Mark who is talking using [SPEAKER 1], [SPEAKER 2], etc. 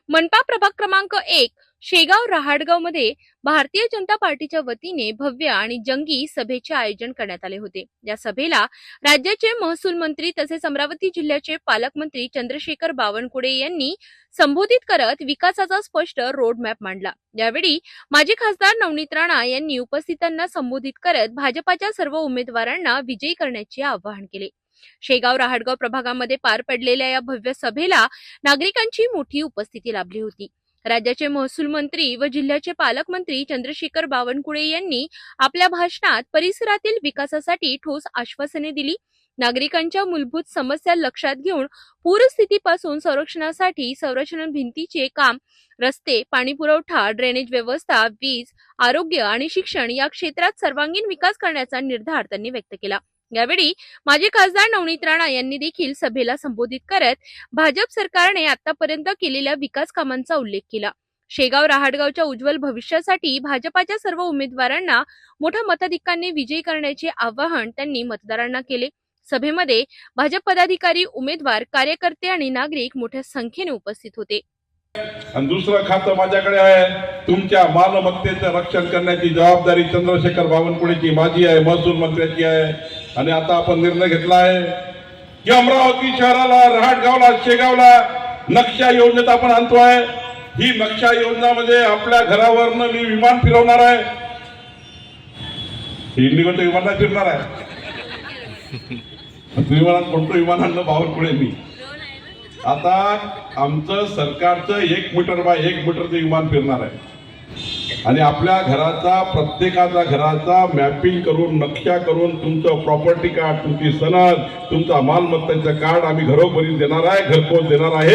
[SPEAKER 1] मनपा प्रभाग क्रमांक 1 शेगाव रहाटगाव मध्ये भारतीय जनता पार्टीच्या वतीने भव्य आणि जंगी सभेचे आयोजन करण्यात आले होते। या सभेला राज्याचे महसूल मंत्री तसेच अमरावती जिल्ह्याचे पालकमंत्री चंद्रशेखर बावनकुळे यांनी संबोधित करत विकासाचा स्पष्ट रोड मॅप मांडला। यावेळी माजी खासदार नवनीत राणा यांनी उपस्थितांना संबोधित करत भाजपाच्या सर्व उमेदवारांना विजयी करण्याचे आवाहन केले। शेगाव रहाटगाव प्रभागामध्ये पार पडलेल्या या भव्य सभेला नागरिकांची मोठी उपस्थिती लाभली होती। राज्याचे महसूल मंत्री व जिल्ह्याचे पालकमंत्री चंद्रशेखर बावनकुळे यांनी आपल्या भाषणात परिसरातील विकासासाठी ठोस आश्वासने दिली। नागरिकांच्या मूलभूत समस्या लक्षात घेऊन पूरस्थितीपासून संरक्षणासाठी संरक्षण भिंतीचे काम, रस्ते, पाणी पुरवठा, ड्रेनेज व्यवस्था, वीज, आरोग्य आणि शिक्षण या क्षेत्रात सर्वांगीण विकास करण्याचा निर्धार त्यांनी व्यक्त केला। यावेळी माजी खासदार नवनीत राणा यांनी देखील सभेला संबोधित करत भाजप सरकारने आतापर्यंत केलेल्या विकास कामांचा उल्लेख केला। शेगाव रहाटगावच्या उज्ज्वल भविष्यासाठी भाजपाच्या सर्व उमेदवारांना मोठ्या मताधिक्याने विजयी करण्याचे आवाहन त्यांनी मतदारांना केले। सभेमध्ये भाजप पदाधिकारी, उमेदवार, कार्यकर्ते आणि नागरिक मोठ्या संख्येने उपस्थित होते।
[SPEAKER 2] आणि दुसरं खातं माझ्याकडे आहे, तुमच्या मालमत्तेचं रक्षण करण्याची जबाबदारी चंद्रशेखर बावनकुळेची, माझी आहे, महसूल मंत्र्याची आहे। आणि आता आपण निर्णय घेतला आहे की अमरावती शहराला, रहाटगावला, शेगावला नक्षा योजनेत आपण आणतोय। ही नक्षा योजनामध्ये आपल्या घरावरनं मी विमान फिरवणार आहे, इंडिगोचं विमान फिरणार आहे। विमानात कोणतं विमान आणलं? बावनकुळे मी। आता आमचं सरकारचं 1 मीटर बाय 1 मीटरचं विमान फिरणार आहे आणि आपल्या घराचा, प्रत्येकाचा घराचा मॅपिंग करून, नक्षा करून, तुमचं प्रॉपर्टी कार्ड, तुमची सनद, तुमचा मालमत्तेचं कार्ड आम्ही घरोघरी देणार आहे, घरपोच देणार आहे।